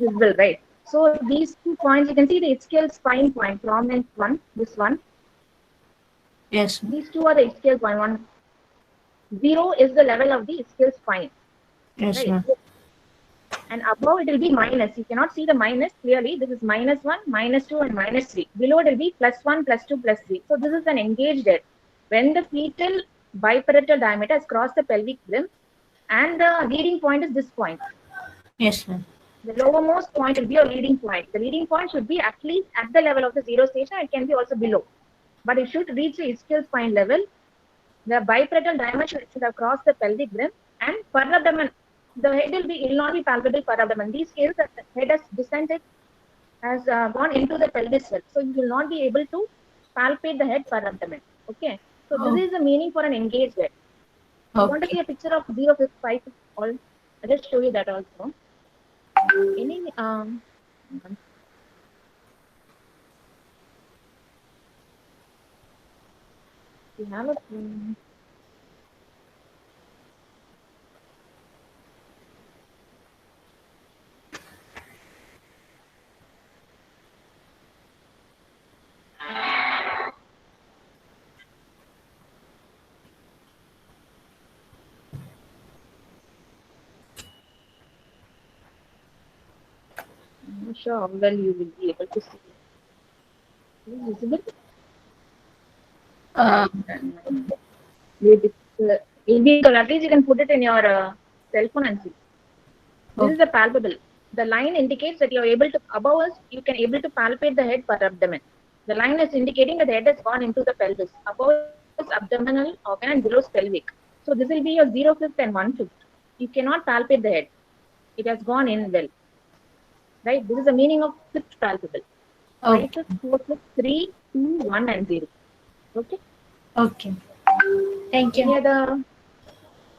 is visible, right? So these 2 points, you can see the ischial spine point, prominent one, this one. Yes. These two are the ischial point. 0 is the level of the ischial spine, Yes, right? ma'am. And above it will be minus. You cannot see the minus clearly. This is -1, -2, and -3. Below it will be +1, +2, +3. So this is an engaged head. When the fetal biparietal diameter has crossed the pelvic rim, and the leading point is this point. Yes, ma'am. The lowermost point will be your leading point. The leading point should be at least at the level of the zero station. It can be also below, but it should reach the ischial spine level. The biparietal diameter should have crossed the pelvic rim, and per abdomen, the head will not be palpable per abdomen. These cases, the head has descended, has gone into the pelvis well, so you will not be able to palpate the head per abdomen. Okay, so this Oh, is the meaning for an engaged head. You want to okay. see a picture of 0, 5, all? I'll just show you that also. Any you have a I'm not sure how well you will be able to see it. Is it visible? Um, Maybe it'll be visible. At least you can put it in your cell phone and see. This is okay. the palpable. The line indicates that you're able to, above us, you can able to palpate the head per abdomen. The line is indicating that the head has gone into the pelvis. Above is abdominal organ and below is pelvic. So this will be your 0/5 and 1/5. You cannot palpate the head. It has gone in well. Right? This is the meaning of fifth palpable. Okay. 5/5, 4/5, 3, 2, 1, and 0. Okay. Okay. Thank Any you. other?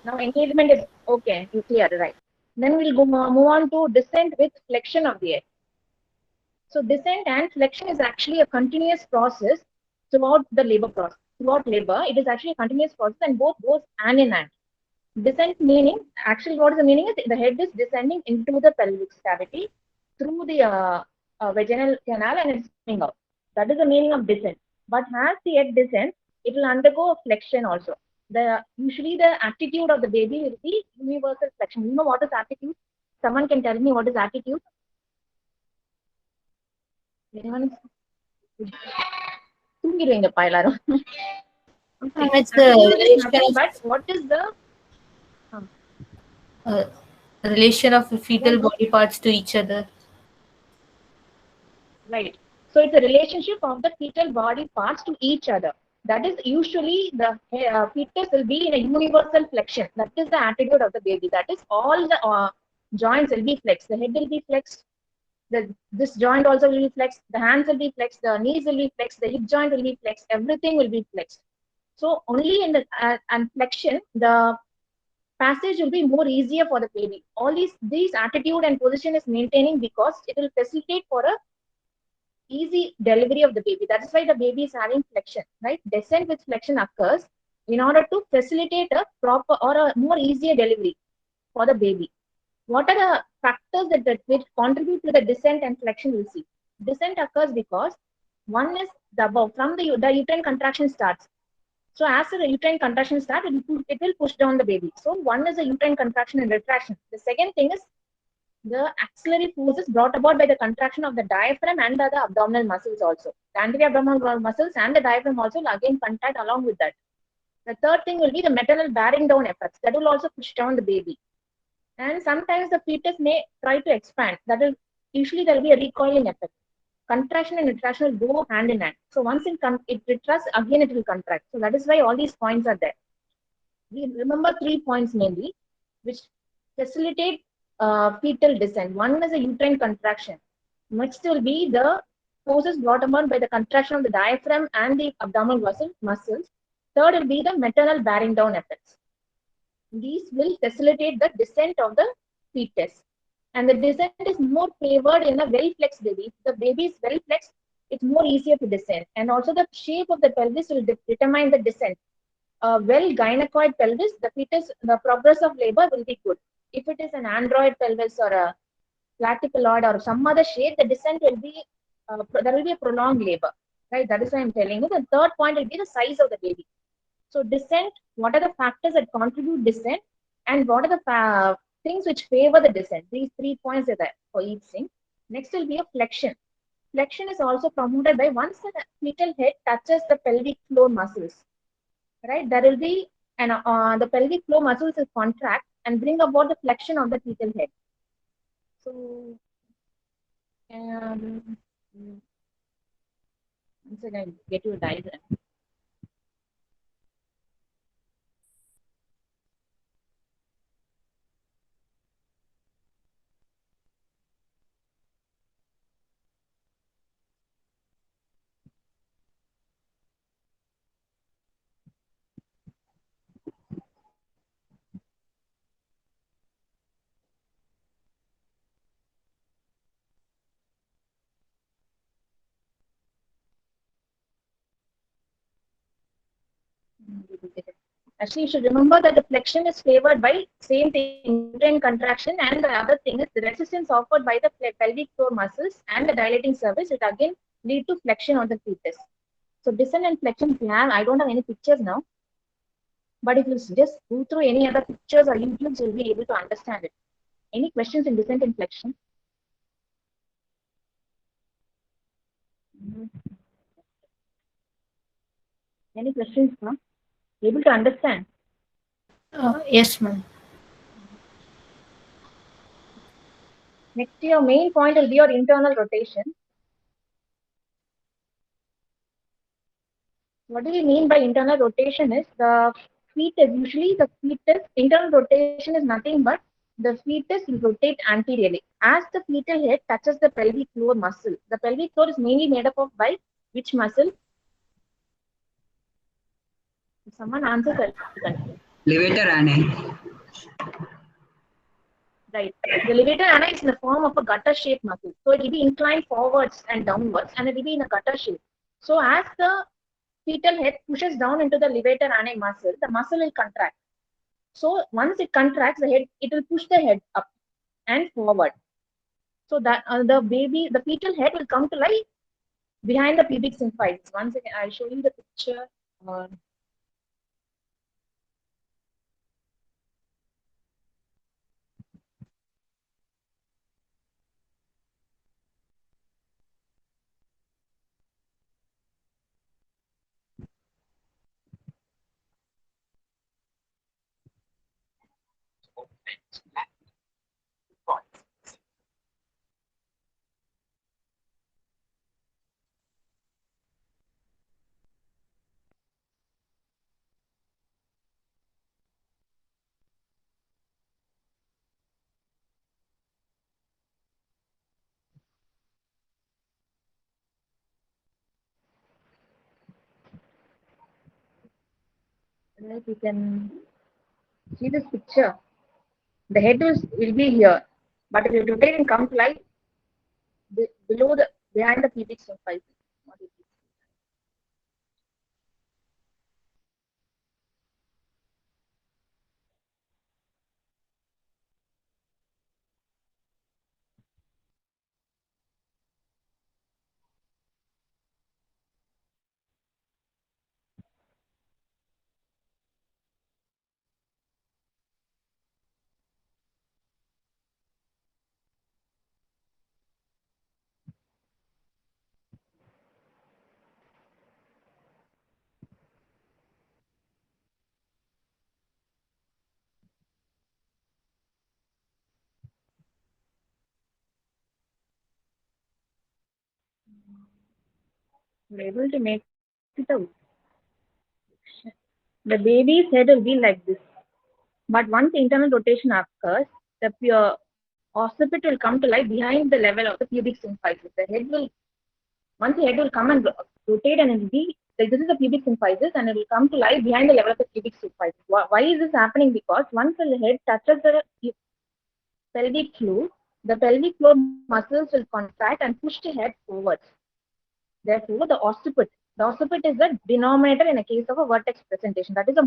Now engagement is okay. You clear, right? Then we'll go move on to descent with flexion of the head. So descent and flexion is actually a continuous process throughout the labor process. Throughout labor, it is actually a continuous process and both goes hand in hand. Descent meaning, actually what is the meaning is the head is descending into the pelvic cavity through the vaginal canal and it's coming out. That is the meaning of descent. But as the head descends, it will undergo a flexion also. Usually the attitude of the baby will be universal flexion. You know what is attitude? Someone can tell me what is attitude? Anyone? தூங்கிடுவீங்கப்பா எல்லாரும். Okay. It's the Attitude is relation nothing of but what is the uh, relation of yeah, fetal go. body parts to each other. Right. So it's a relationship of the fetal body parts to each other. That is usually the fetus will be in a universal flexion. That is the attitude of the baby. That is all the joints will be flexed. The head will be flexed. This joint also will be flexed. The hands will be flexed. The knees will be flexed. The hip joint will be flexed. Everything will be flexed. So only in the and flexion, the passage will be more easier for the baby. All these attitude and position is maintaining because it will facilitate for a easy delivery of the baby. That is why the baby is having flexion, right? Descent with flexion occurs in order to facilitate a proper or a more easier delivery for the baby. What are the factors that which contribute to the descent and flexion? We'll see. Descent occurs because one is the above from the uterine contraction starts. So as the uterine contraction starts, it will push down the baby. So one is the uterine contraction and retraction. The second thing is the axillary force is brought about by the contraction of the diaphragm and the abdominal muscles also. The anterior abdominal muscles and the diaphragm also will again contract along with that. The third thing will be the maternal bearing down effects. That will also push down the baby. And sometimes the fetus may try to expand. That will usually there will be a recoiling effect. Contraction and retraction will go hand in hand. So once it retracts, again it will contract. So that is why all these points are there. We remember 3 points mainly, which facilitate fetal descent. One is a uterine contraction. Next will be the forces brought about by the contraction of the diaphragm and the abdominal muscles. Third will be the maternal bearing down effects. These will facilitate the descent of the fetus. And the descent is more favored in a well-flexed baby. If the baby is well-flexed, it's more easier to descend. And also the shape of the pelvis will determine the descent. A well gynecoid pelvis, the progress of labor will be good. If it is an android pelvis or a platypaloid or some other shape, the descent will be, there will be a prolonged labor, right? That is why I'm telling you. The third point will be the size of the baby. So descent, what are the factors that contribute descent, and what are the things which favor the descent? These 3 points are there for each thing. Next will be a flexion. Flexion is also promoted by once the fetal head touches the pelvic floor muscles, right? There will be the pelvic floor muscles will contract and bring about the flexion of the fetal head. So, um, once again, get you a diagram. Actually, you should remember that the flexion is favored by same thing, uterine contraction, and the other thing is the resistance offered by the pelvic floor muscles and the dilating cervix. It again lead to flexion of the fetus. So descent and flexion, if you have, I don't have any pictures now, but if you just go through any other pictures or YouTube, you'll be able to understand it. Any questions in descent and flexion? Any questions, ma'am? Able to understand? Yes, ma'am. Next, your main point will be your internal rotation. What do we mean by internal rotation is the fetus, usually the fetus, internal rotation is nothing but the fetus will rotate anteriorly. As the fetal head touches the pelvic floor muscle, the pelvic floor is mainly made up of by which muscle? If someone answers, I'll continue. Levator ani. Right. The levator ana is in the form of a gutter-shaped muscle. So it will be inclined forwards and downwards, and it will be in a gutter shape. So as the fetal head pushes down into the levator ana muscle, the muscle will contract. So once it contracts the head, it will push the head up and forward. So that the fetal head will come to lie behind the pubic symphysis. Once again, I'll show you the picture. Right, you can see this picture. The head will be here, but if you rotate and come to lie below the behind the pubic symphysis. You're able to make it out. The baby's head will be like this. But once internal rotation occurs, the pure occiput will come to lie behind the level of the pubic symphysis. The head will, once the head will come and rotate and it will be, like this is the pubic symphysis and it will come to lie behind the level of the pubic symphysis. Why is this happening? Because once the head touches the pelvic floor, the pelvic floor muscles will contract and push the head forwards. Therefore, the occiput is the denominator in a case of a vertex presentation. That is a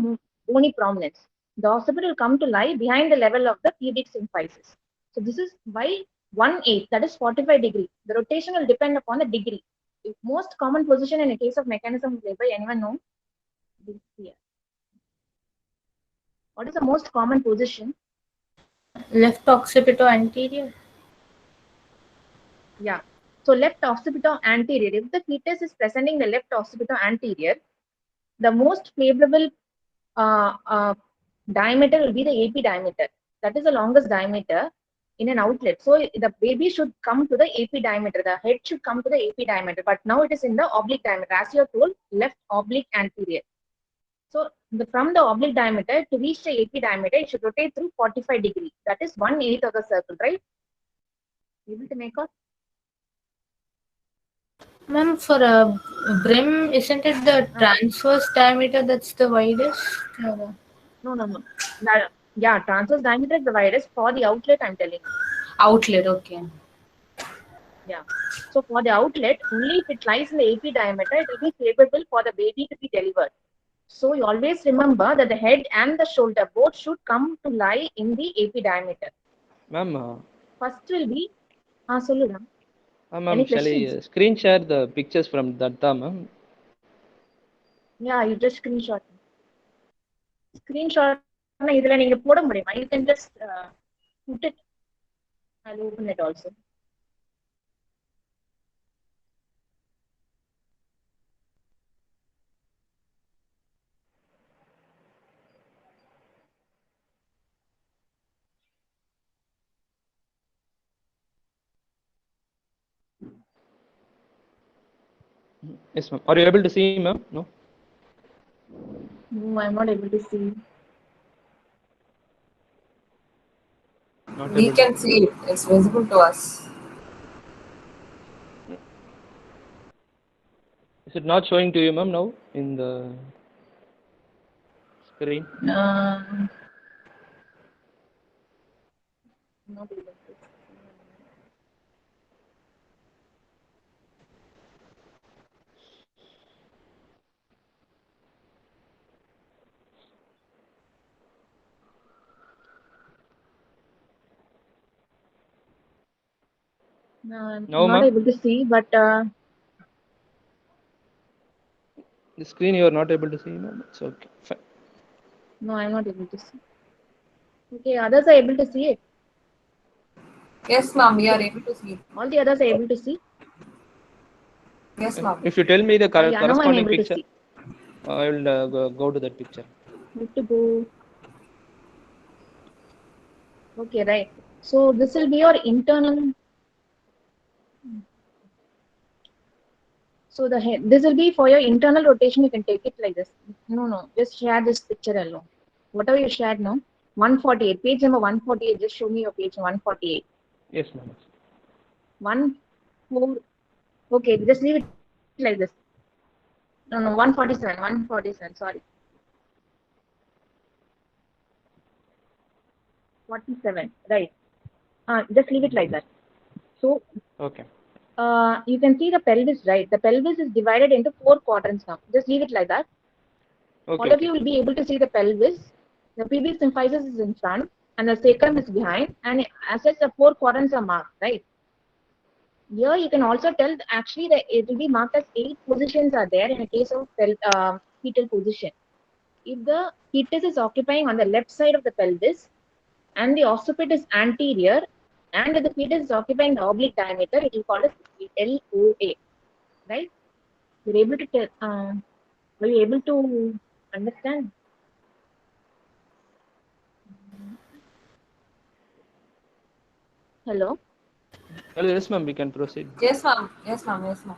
bony prominence. The occiput will come to lie behind the level of the pubic symphysis. So this is why 1/8, that is 45 degree. The rotation will depend upon the degree. The most common position in a case of mechanism of labor, anyone know? This here. What is the most common position? Left occipital anterior. Yeah. So left occipital anterior. If the fetus is presenting the left occipital anterior, the most favorable diameter will be the AP diameter. That is the longest diameter in an outlet. So the baby should come to the AP diameter. The head should come to the AP diameter. But now it is in the oblique diameter. As you are told, left oblique anterior. So from the oblique diameter to reach the AP diameter, it should rotate through 45 degrees. That is 1/8 of the circle, right? Able to make out? Ma'am, for a brim, isn't it the transverse diameter that's the widest? No. Yeah, transverse diameter is the widest for the outlet, I'm telling you. Outlet, okay. Yeah. So for the outlet, only if it lies in the AP diameter, it will be favorable for the baby to be delivered. So you always remember that the head and the shoulder both should come to lie in the AP diameter. Ma'am, First will be, solluda. ma'am, shall I screen share the pictures from Datta, ma'am? Yeah, you just screenshot. Screenshot இதுல நீங்க போட முடியுமா? You can just put it. I'll open it also. Yes, ma'am. Are you able to see, ma'am? No? No, I'm not able to see. Not We able can see it. It's visible to us. Is it not showing to you, ma'am, now in the screen? Not able to see. No, I'm No, not ma'am. able to see, but The screen you are not able to see, ma'am. It's okay. Fine. no, I'm not able to see. Okay, others are able to see it. Yes, ma'am, we are able to see it. All the others are able to see. Yes, ma'am. If you tell me the Yeah, now I'm corresponding able to picture, see. I will go to that picture. Need to go. Okay, right. So this will be your internal. So the head. This will be for your internal rotation. You can take it like this. No. Just share this picture alone. Whatever you shared now. 148. Page number 148. Just show me your page 148. Yes, ma'am. 14. Okay, just leave it like this. No, 147. 147. Sorry. 47. Right. Just leave it like that. So Okay. you can see the pelvis, right? The pelvis is divided into 4 quadrants now. Just leave it like that. Okay. All of you will be able to see the pelvis. The pubic symphysis is in front and the sacrum is behind, and as such the 4 quadrants are marked, right? Here you can also tell actually that it will be marked as 8 positions are there in a case of fetal position. If the fetus is occupying on the left side of the pelvis and the occiput is anterior, and if the fetus is occupying the oblique diameter, it will call as LOA, right? You're able to tell, are you able to understand? Hello? Hello, yes, ma'am. We can proceed. Yes, ma'am. Yes, ma'am. Yes, ma'am.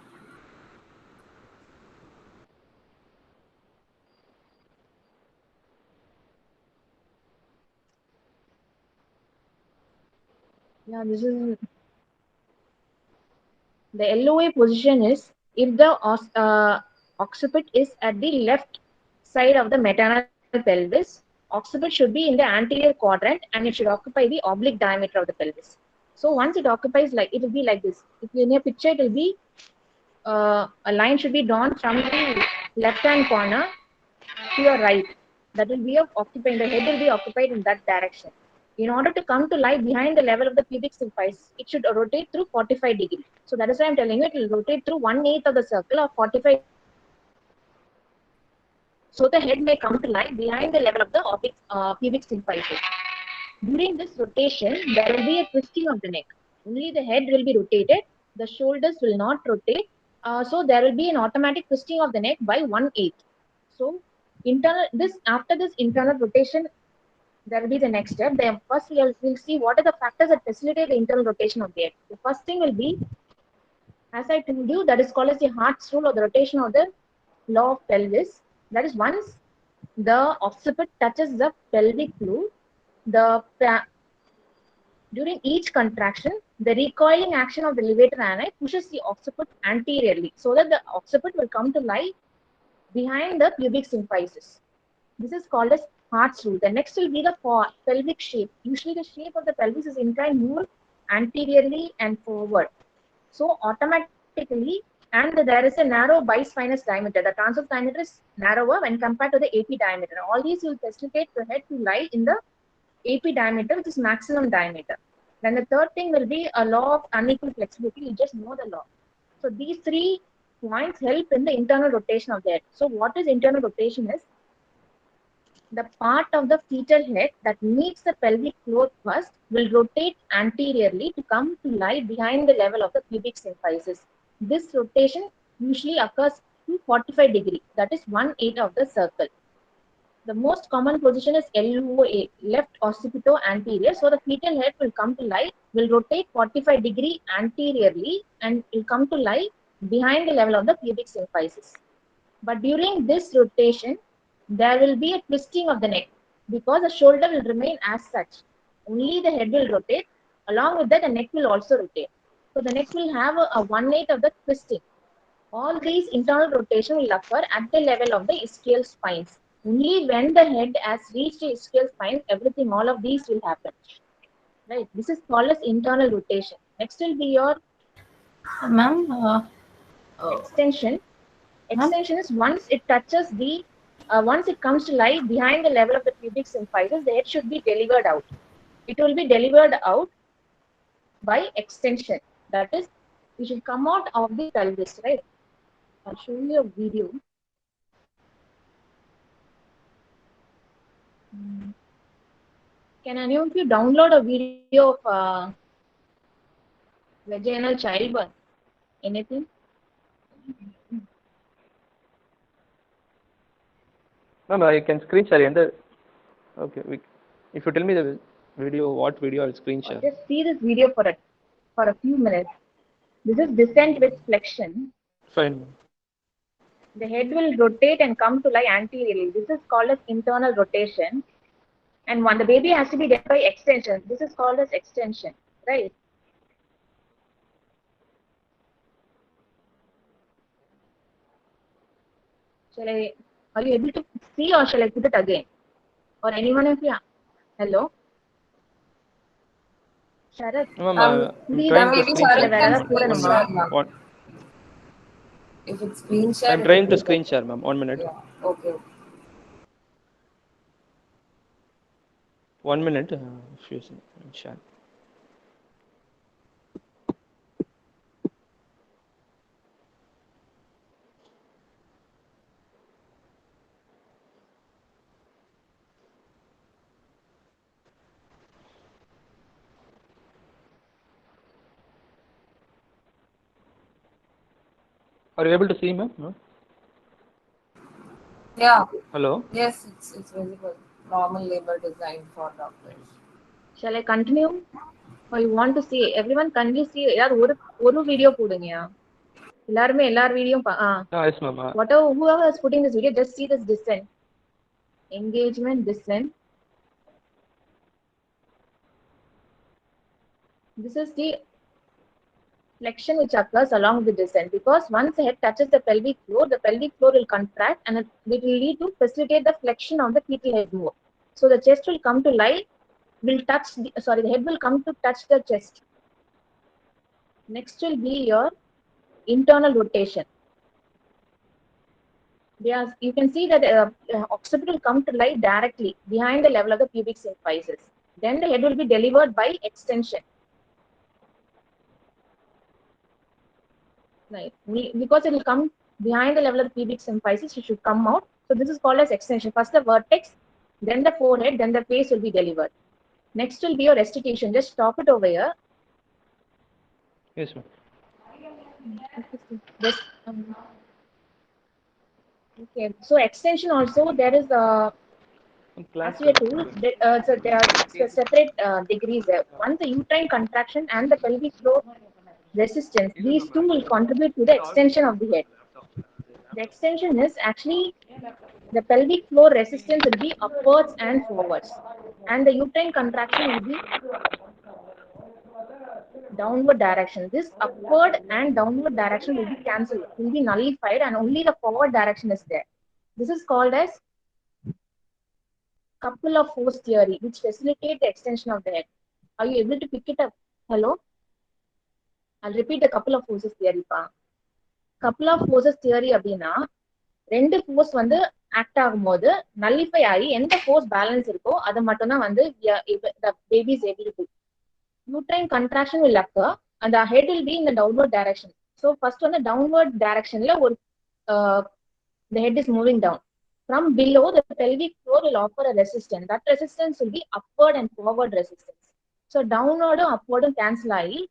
Yeah, this is the LOA position is if the occiput is at the left side of the maternal pelvis, occiput should be in the anterior quadrant and it should occupy the oblique diameter of the pelvis. So once it occupies, like it will be like this. If in a picture, it will be a line should be drawn from the left hand corner to your right. That will be occupying, the head will be occupied in that direction. In order to come to lie behind the level of the pubic symphysis, it should rotate through 45 degrees. So that is why I'm telling you, it will rotate through 1/8 of the circle of 45. So the head may come to lie behind the level of the pubic symphysis. During this rotation, there will be a twisting of the neck. Only the head will be rotated. The shoulders will not rotate. So there will be an automatic twisting of the neck by 1/8. So after this internal rotation, there will be the next step. Then first we'll see what are the factors that facilitate the internal rotation of the head. The first thing will be, as I told you, that is called as the Hart's rule or the rotation of the law of pelvis. That is, once the occiput touches the pelvic floor, during each contraction, the recoiling action of the levator ani pushes the occiput anteriorly, so that the occiput will come to lie behind the pubic symphysis. This is called as Hart's rule. The next will be the pelvic shape. Usually the shape of the pelvis is inclined more anteriorly and forward. So automatically, and there is a narrow bispinous diameter. The transverse diameter is narrower when compared to the AP diameter. All these will facilitate the head to lie in the AP diameter, which is maximum diameter. Then the third thing will be a law of unequal flexibility. You just know the law. So these 3 points help in the internal rotation of the head. So what is internal rotation is the part of the fetal head that meets the pelvic floor first will rotate anteriorly to come to lie behind the level of the pubic symphysis. This rotation usually occurs to 45 degrees, that is 1/8 of the circle. The most common position is LOA, left occipito anterior. So the fetal head will come to lie, will rotate 45 degrees anteriorly and will come to lie behind the level of the pubic symphysis. But during this rotation, there will be a twisting of the neck because the shoulder will remain as such. Only the head will rotate. Along with that, the neck will also rotate. So the neck will have a 1/8 of the twisting. All these internal rotation will occur at the level of the ischial spines. Only when the head has reached the ischial spines, everything, all of these will happen. Right? This is called as internal rotation. Next will be your Ma'am, extension. Extension is once it touches the, once it comes to lie behind the level of the pubic symphysis, the head should be delivered out. It will be delivered out by extension. That is, it should come out of the pelvis, right? I'll show you a video. Can any of you download a video of vaginal childbirth? Anything? Ma'am, I can screen share. Okay, if you tell me the video, what video I'll screen share. Just see this video for a few minutes. This is descent with flexion. Fine. The head will rotate and come to lie anteriorly. This is called as internal rotation. And when the baby has to be done by extension, this is called as extension, right? Are you able to see, or shall I put it again? Or anyone of you? Hello? Sharath? Ma'am, please, trying to maybe screen Sharath share. can screen share, ma'am. What? If it's screen share, I'm trying to screen share, ma'am. 1 minute. Yeah. Okay. 1 minute. If you share. Are you able to see, ma'am? No? Yeah. Hello? Yes, it's visible. Normal labor design for doctors. Shall I continue? Or you want to see? Everyone can you see? ஒரு video போடுங்கயா. எல்லாருமே எல்லார் video Yes, ma'am. whoever is putting this video, just see this descent. Engagement descent. This is the flexion which occurs along the descent, because once the head touches the pelvic floor will contract, and it will lead to facilitate the flexion of the fetal head more. So the chest will come to lie, the head will come to touch the chest. Next will be your internal rotation. You can see that occiput will come to lie directly behind the level of the pubic symphysis. Then the head will be delivered by extension. Right. Because it will come behind the level of the pubic symphysis, it should come out. So this is called as extension. First the vertex, then the forehead, then the face will be delivered. Next will be your restitution. Just stop it over here. Yes, ma'am. Just, okay. So extension also there is as we are told, so there are separate degrees there. One, the uterine contraction and the pelvic floor resistance. These two will contribute to the extension of the head. The extension is actually the pelvic floor resistance will be upwards and forwards, and the uterine contraction will be downward direction. This upward and downward direction will be cancelled, will be nullified, and only the forward direction is there. This is called as couple of force theory, which facilitate the extension of the head. Are you able to pick it up? Hello? I'll repeat the couple of forces theory. Couple of forces theory அப்படின்னா ரெண்டு force வந்து act ஆகும்போது nullify ஆகி எந்த force balance இருக்கோ அது மட்டும் தான் வந்து baby is able to. Uterine contraction will occur and the head will be in the downward direction. So first on the downward directionல ஒரு the head is moving down. From below, the pelvic floor will offer a resistance. That resistance will be upward and forward resistance. So downward and upward cancel ஆகி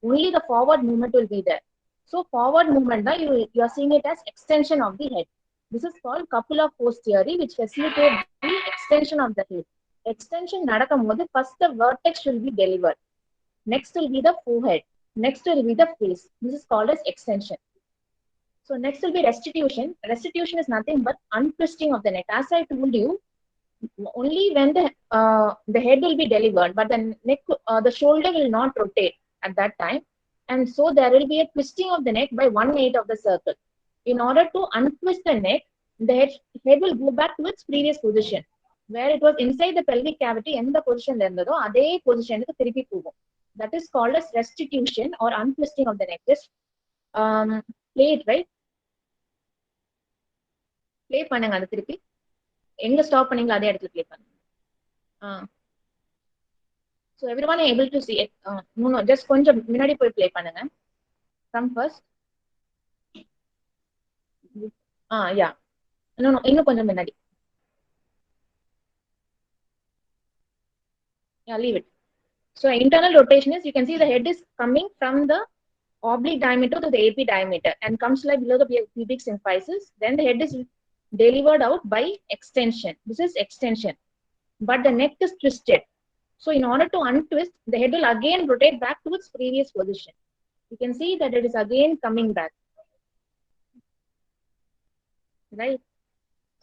only the forward movement will be there. So forward movement you are seeing it as extension of the head. This is called couple of force theory, which facilitates the extension of the head. Extension நடக்கும்போது first the vertex will be delivered. Next will be the forehead. Next will be the face. This is called as extension. So next will be restitution. Restitution is nothing but untwisting of the neck. As I told you, only when the head will be delivered, but the neck, the shoulder will not rotate at that time, and so there will be a twisting of the neck by 1/8 of the circle. In order to untwist the neck, the head will go back to its previous position, where it was inside the pelvic cavity. எந்த பொசிஷன்ல இருந்ததோ அதே பொசிஷனுக்கு திருப்பி போகும். That is called as restitution or untwisting of the neck. Just play it, right? Play பண்ணுங்க அது திருப்பி. எங்க ஸ்டாப் பண்ணீங்களோ அதே இடத்துல play பண்ணுங்க. So everyone are able to see it. No, just கொஞ்சம் முன்னாடி போய் play பண்ணுங்க. Come first. Yeah. No, இன்னும் கொஞ்சம் முன்னாடி. Yeah, leave it. So internal rotation is, you can see the head is coming from the oblique diameter to the AP diameter and comes like below the pubic symphysis. Then the head is delivered out by extension. This is extension, but the neck is twisted. So in order to untwist, the head will again rotate back to its previous position. You can see that it is again coming back, right?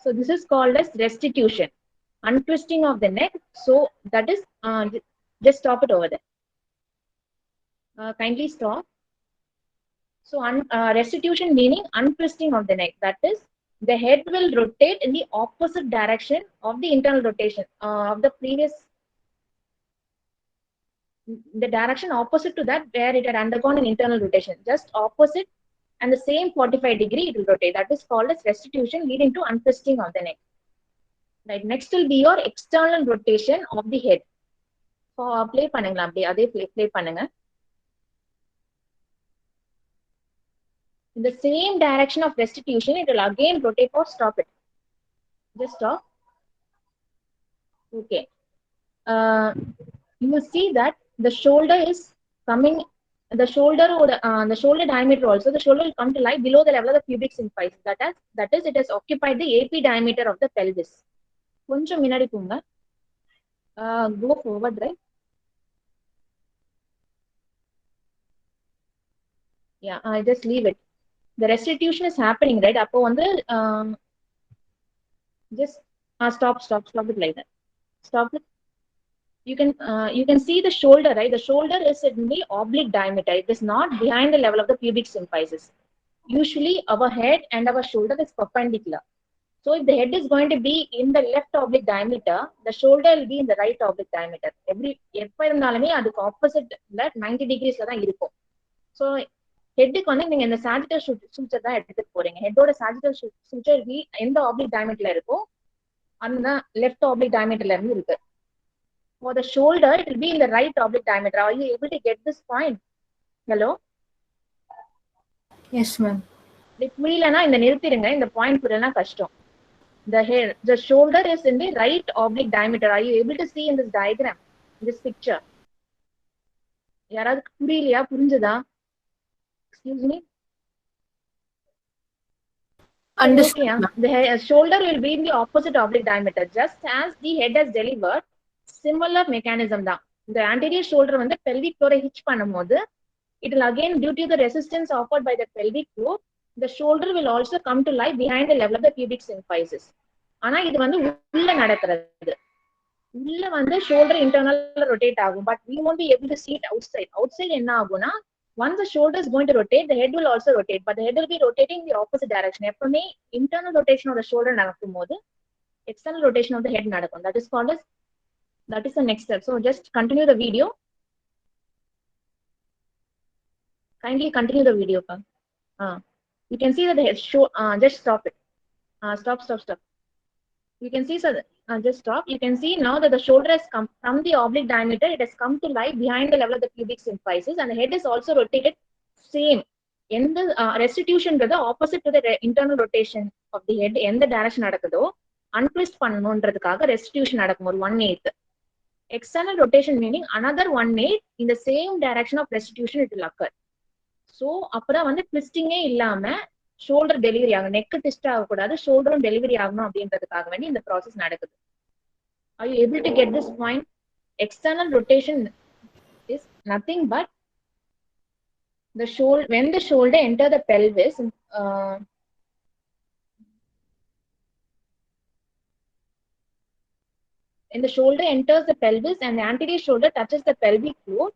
So this is called as restitution, untwisting of the neck. So that is just stop it over there. Kindly stop. So restitution meaning untwisting of the neck. That is, the head will rotate in the opposite direction of the internal rotation of the previous, the direction opposite to that where it had undergone an internal rotation, just opposite, and the same 45-degree it will rotate. That is called as restitution, leading to untwisting of the neck. Right. Next will be your external rotation of the head. So play பண்ணுங்களா அப்படியே அதே play பண்ணுங்க. In the same direction of restitution, it will again rotate or stop it. Just stop. Okay. You will see that the shoulder is coming, the shoulder or the shoulder diameter also, the shoulder will come to lie below the level of the pubic symphysis. That is, it has occupied the AP diameter of the pelvis. கொஞ்சம் முன்னாடி போங்க. Go forward, right? Yeah, I just leave it. The restitution is happening, right? அப்போ வந்து just stop it like that. Stop it. You can see the shoulder, right? The shoulder is in the oblique diameter. It is not behind the level of the pubic symphysis. Usually our head and our shoulder is perpendicular. So if the head is going to be in the left oblique diameter, the shoulder will be in the right oblique diameter. எப்ப இருந்தாலுமே அதுக்கு ஆப்போசிட்ல 90 degreesல தான் இருக்கும். So ஹெட்டுக்கு வந்து நீங்க இந்த sagittal suture தான் எடுத்துட்டு போறீங்க. ஹெட்டோட சாஜிட்டல் சூச்சர் எந்த ஆப்ளிக் டயமீட்டர்ல இருக்கோ அந்த லெஃப்ட் ஆப்ளிக் டயமீட்டர்ல இருந்து இருக்கு. For the shoulder, it will be in the right oblique diameter. Are you able to get this point? Hello? Yes, ma'am. புரியலனா இந்த நிறுத்திடுங்க. இந்த பாயிண்ட் புரியலனா கஷ்டம். The shoulder is in the right oblique diameter. Are you able to see in this diagram, in this picture? யாராவது புரியலையா? புரிஞ்சுதா? Excuse me. Understood, Okay, ma'am. the shoulder will be in the opposite oblique diameter, just as the head has delivered. Similar mechanism தான். The anterior shoulder வந்து pelvic floor hitch பண்ணும்போது, it will again, due to the resistance offered by the pelvic floor, the shoulder will also come to lie behind the level of the pubic symphysis. ஆனா இது வந்து உள்ள நடக்கிறது. உள்ள வந்து shoulder internal rotate ஆகும், but we won't be able to see it outside. Outside என்ன ஆகும்னா, once the shoulder is going to rotate, the head will also rotate, but the head will be rotating in the opposite direction. எப்பவுமே internal rotation of the shoulder நடக்கும்போது external rotation of the head நடக்கும். That is the next step. So just continue the video. Kindly continue the video. You can see that the head just stop it. Stop. You can see, so just stop. You can see now that the shoulder has come from the oblique diameter. It has come to lie behind the level of the pubic symphysis, and the head is also rotated same. In the restitution to the opposite to the internal rotation of the head, in the direction நடக்குதோ untwist பண்ணணும்ன்றதுக்காக restitution நடக்கும் ஒரு 1/8. External rotation meaning another 1/8 in the same direction of restitution it will occur. So அப்பதான் வந்து twisting-ஏ இல்லாம shoulder delivery ஆகும். Neck twist ஆகக்கூடாது, ஷோல்டரும் delivery ஆகணும் அப்படின்றதுக்காக வேண்டி இந்த ப்ராசஸ் நடக்குது. Are you able to get this point? External rotation is nothing but the shoulder, when the shoulder enter the pelvis, when the shoulder enters the pelvis and the anterior shoulder touches the pelvic floor,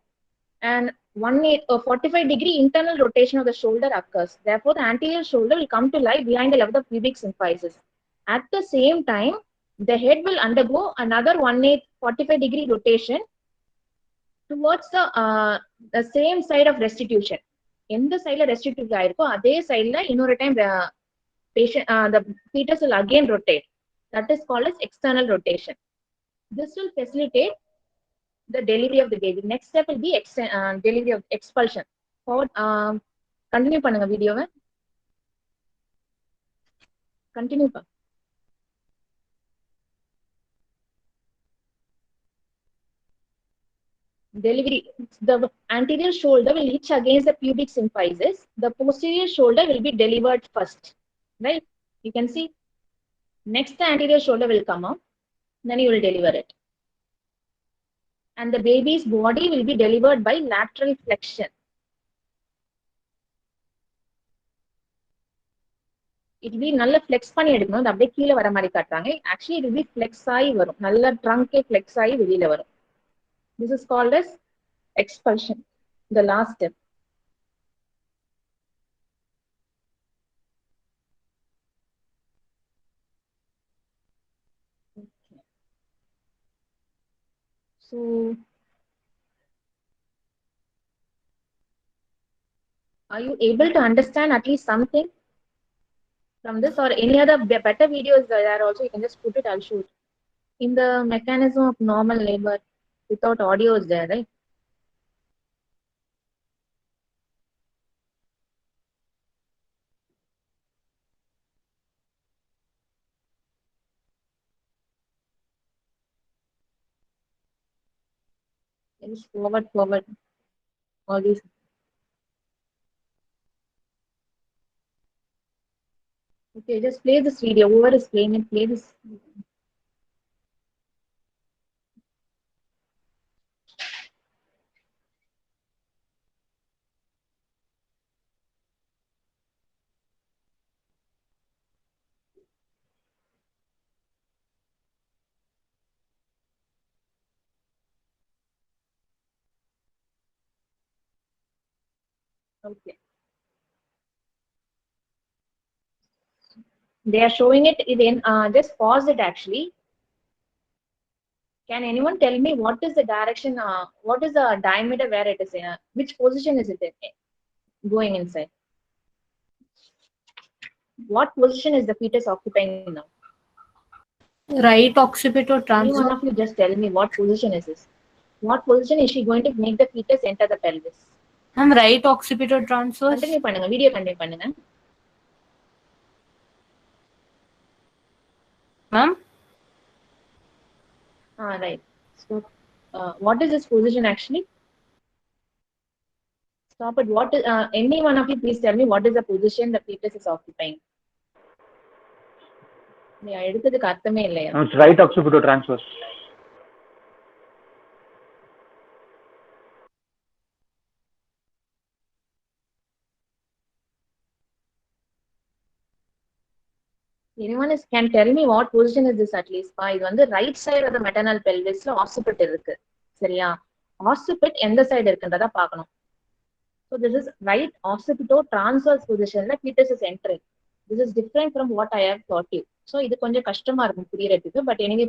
and 45-degree internal rotation of the shoulder occurs. Therefore, the anterior shoulder will come to lie behind the level of the pubic symphysis. At the same time, the head will undergo another 1/8 45-degree rotation towards the same side of restitution. எந்த சைட்ல ரெஸ்டிடியூட் ஆயிருக்கோ அதே சைட்ல இன்னொரு time the fetus will again rotate. That is called as external rotation. This will facilitate the delivery of the baby. Next step will be delivery of expulsion. Forward, continue பண்ணுங்க வீடியோவை. Continue pa. Delivery. The anterior shoulder will hitch against the pubic symphysis. The posterior shoulder will be delivered first. Right? You can see. Next, the anterior shoulder will come out. Then you will deliver it. And the baby's body will be delivered by lateral flexion. It will be நல்ல flex பண்ணி எடுக்கணும். அது அப்படியே கீழே வர மாதிரி காட்டுறாங்க. Actually, it will be flex ஆகி வரும். நல்ல trunk flex ஆகி வெளியில வரும். This is called as expulsion. The last step. Okay. So, are you able to understand at least something from this, or any other better videos there also? You can just put it, I'll shoot. In the mechanism of normal labor without audio is there, right? Just forward all these. Okay, just play this video. Whoever is playing it, play this. Okay. They are showing it in, just pause it actually. Can anyone tell me what is the direction, what is the diameter where it is in, which position is it in, going inside? What position is the fetus occupying now? Right occipital Any transverse. one of you just tell me what position is this? What position is she going to make the fetus enter the pelvis? Ma'am, right occipital transverse. Continue பண்ணுங்க, video continue பண்ணுங்க. Ma'am, Right. So, what is this position actually? Stop it. What is, any one of you please tell me what is the position the fetus is occupying? எடுத்ததுக்கு அர்த்தமே இல்லையா? It's right occipital transverse. Anyone can tell me what position is this at least? இது வந்து right side of the maternal pelvisல occiput இருக்கு. சரியா? Occiput எந்த side இருக்குன்றத பார்க்கணும். So this is right occipital transverse position la fetus is entering. This is different from what I have taught you. So இது கொஞ்சம் கஷ்டமா இருக்கும் புரியறதுக்கு, but anyway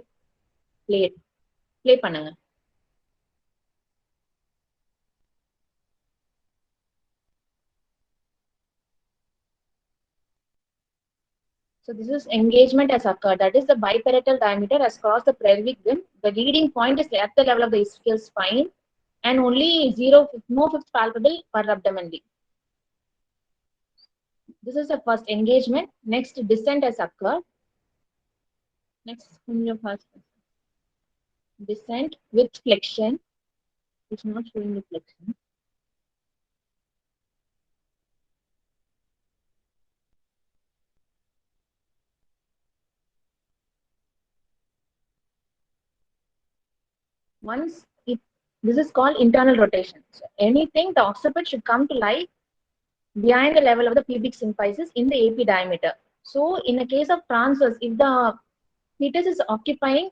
play பண்ணுங்க. So this is engagement has occurred. That is the biparietal diameter has crossed the pelvic rim. The leading point is at the level of the ischial spine and only no fifth palpable per abdominally. This is the first engagement. Next descent has occurred. Next descent with flexion. It's not showing the flexion. Once this is called internal rotation. So anything the occiput should come to lie behind the level of the pubic symphysis in the AP diameter. So in the case of transverse, if the fetus is occupying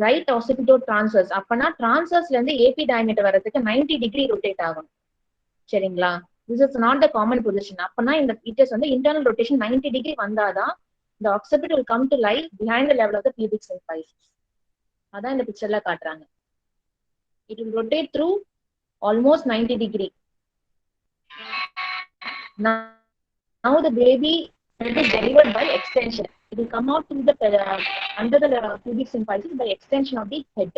right occipital transverse, அப்பனா transverseல இருந்து AP diameter வரதுக்கு 90 degree rotate ஆகும். சரிங்களா? This is not the common position. அப்பனா இந்த fetus வந்து internal rotation 90 degree வந்தாதான் the occiput will come to lie behind the level of the pubic symphysis. அதான் இந்த பிக்சர்ல காட்டுறாங்க. It will rotate through almost 90 degree. Now the baby will be delivered by extension. It will come out through the under the pubic symphysis by extension of the head.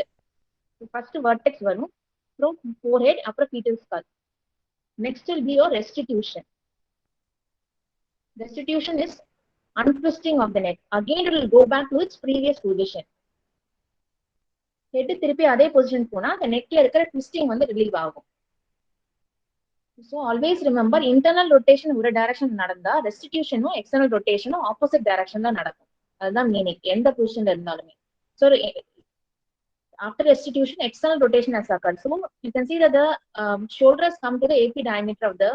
So first vertex varum from forehead upper fetal skull. Next will be your restitution. Restitution is untwisting of the neck. Again it will go back to its previous position. Head திருப்பி அதே position போனா அந்த நெக்ல இருக்கிற twisting வந்து relieve ஆகும். So always remember internal rotation ஒரு direction நடந்தா ரெஸ்டிடியூஷனும் external ரொட்டேஷனும் opposite டைரக்ஷன்ல நடக்கும். அதுதான் மீனிங் எந்த பொசிஷன்ல இருந்தாலுமே. So after restitution external rotation has occurred. So you can see that the shoulders come to the AP diameter of the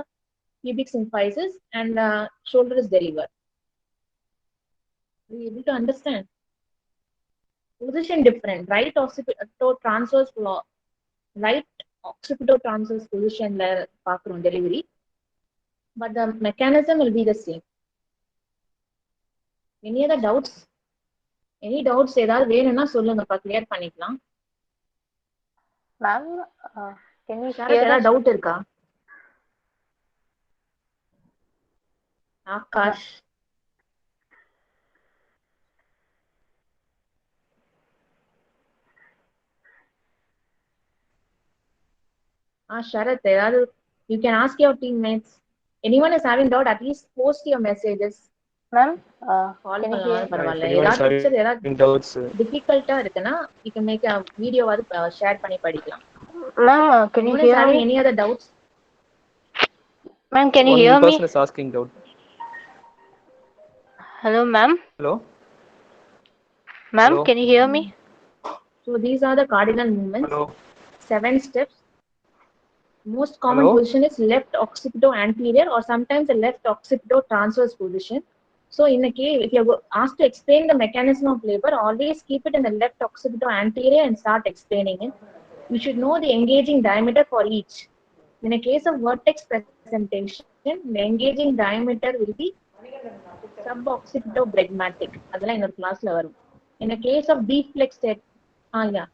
pubic symphysis and shoulder is delivered. Are you able to understand? Position different. Right occipital transverse position la paakrom delivery, but the mechanism will be the same. Any other doubts? Any doubts ஏதாவது வேணும்னா சொல்லுங்கப்பா, clear பண்ணிக்கலாம். Ma'am, can you யாருக்கு hear ஏதாவது us? Doubt இருக்கா? Akash, Sharath, you can ask your teammates. Anyone is having doubt, at least post your messages. Ma'am, Call can you பண்ணலாம், hear? பரவாயில்ல. If anyone is ஏதாவது picture ஏதாவது having doubts, difficult-ஆ இருக்குன்னா you can make a video share பண்ணி படிக்கலாம். Ma'am, can you Anyone is hear having me? any other doubts? Ma'am, can you one hear me? person is asking doubt. Hello, ma'am. Hello? Ma'am, Hello? can you hear me? So these are the cardinal movements. Hello? 7 steps. Most common Hello? position is left occipito-anterior or sometimes the left occipito-transverse position. So in a case, if you are asked to explain the mechanism of labor, always keep it in the left occipito-anterior and start explaining it. You should know the engaging diameter for each. In a case of vertex presentation, the engaging diameter will be suboccipitobregmatic. அதெல்லாம் இன்னொரு கிளாஸ்ல வரும். In a case of deflexed head, yeah.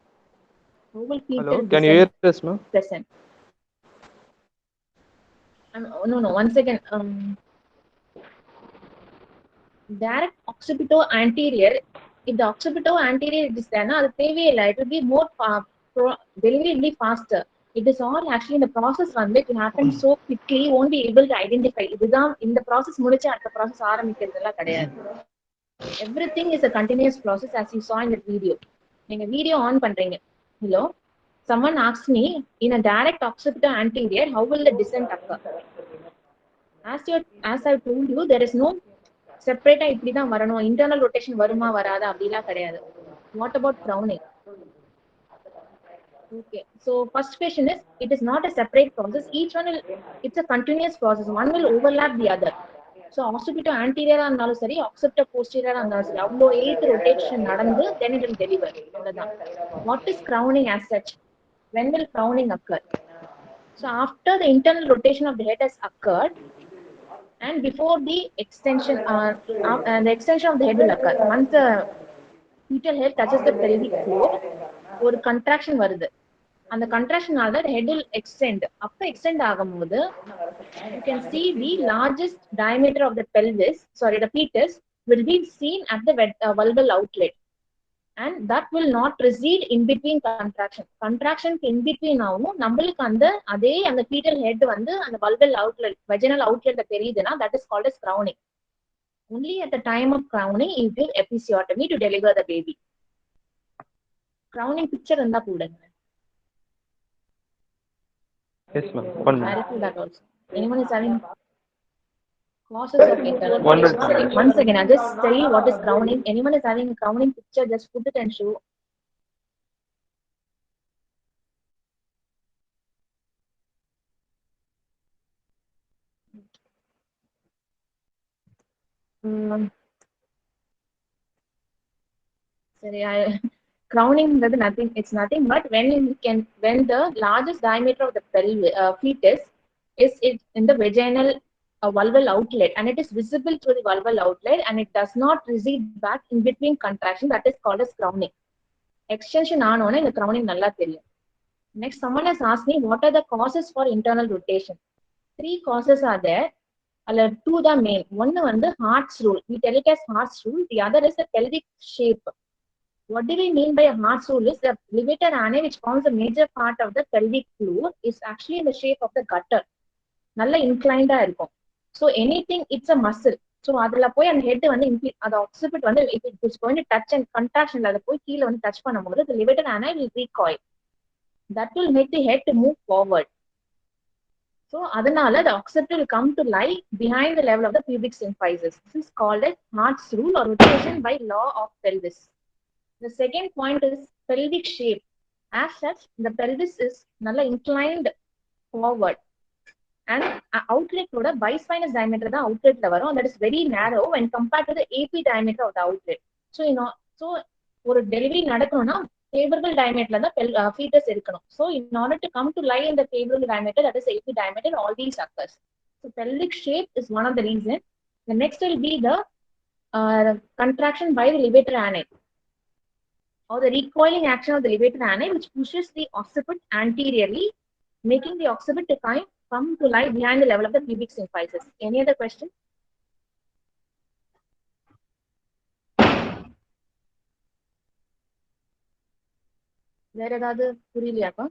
Oval fetal Hello? Can you hear us, ma'am? present. No, one second. Direct occipito-anterior if the occipital anterior is there, அது தேவையில்லை. It will be more delivery will be faster. It is all actually in the process வந்து it will happen so quickly, won't be able to identify. இதுதான் இந்த process முடிச்சு அடுத்த process ஆரம்பிக்கிறதுலாம் கிடையாது. Everything is a continuous process as you saw in the video. நீங்க video on பண்றீங்க. Hello, someone asked me, in a direct occipital anterior, how will the descent occur? As I told you, there is no செப்பரேட்டா இப்படிதான் வரணும், internal rotation வருமா வராதா அப்படிலாம் கிடையாது. What about crowning? Okay, so first question is, it is not a separate process. Each one will, it's a continuous process. One will overlap the other. So occipital anterior இருந்தாலும் சரி, occipital posterior இருந்தாலும் சரி, அவ்வளோ 8 rotation நடந்து then it will deliver. அவ்வளவுதான். What is crowning as such? When will crowning occur? So after the internal rotation of the head has occurred, and before the extension the extension of the head will occur. Once the fetal head touches the pelvic floor, ஒரு contraction வருது. அந்த contractionனால the head will extend. அப்ப extend ஆகும்போது you can see the largest diameter of the the fetus will be seen at the vulval outlet, and that will not recede in between contraction in between ஆகும். நம்மளுக்கு அதே அந்த fetal head வந்து அந்த vulval outlet, vaginal outlet தெரியுதுன்னா that is called as crowning. Only at the time of crowning you give episiotomy to deliver the baby. Crowning picture இருந்தா போடுங்க. Yes, ma'am. 1 minute. Clarify that also. Anyone is having causes of internal rotation? Once again, I'll just tell you what is crowning. Anyone is having a crowning picture, just put it and show. Crowning is nothing. It's nothing but when the largest diameter of the fetus is in the vaginal vulval outlet, and it is visible through the vulval outlet, and it does not recede back in between contraction, that is called as crowning. Extension ஆனோனே இந்த crowning நல்லா தெரியும். Next, someone has asked me, what are the causes for internal rotation? 3 causes are there. Two the main. One வந்து Hart's rule. We tell it as Hart's rule. The other is the pelvic shape. What do we mean by a Hart's rule? Is the levator ani, which forms a major part of the pelvic floor, is actually in the shape of the gutter. நல்ல inclined இருக்கும். So anything, it's a muscle. So அதுல போய் அந்த head வந்து அந்த occiput வந்து if it is going to touch and contraction அதை போய் கீழே வந்து touch பண்ணும்போது the levator ani will recoil. That will make the head to move forward. So அதனால the occiput will come to lie behind the level of the pubic symphysis. This is called as Hart's rule or rotation by law of pelvis. The second point is pelvic shape. As such, the pelvis is nalla inclined forward, and outlet oda bispinous diameter da outlet la varum. That is very narrow when compared to the AP diameter of the outlet. So ஒரு delivery நடக்கணும்னா favorable diameter la da fetus irukkanum. So in order to come to lie in the favorable diameter, that is AP diameter, all these occurs. So pelvic shape is one of the reasons. The next will be the contraction by the levator ani, or the recoiling action of the levator ani, which pushes the occiput anteriorly, making the occiput to come to lie behind the level of the pubic symphysis. Any other question? வேற ஏதாவது புரியலையாப்பா?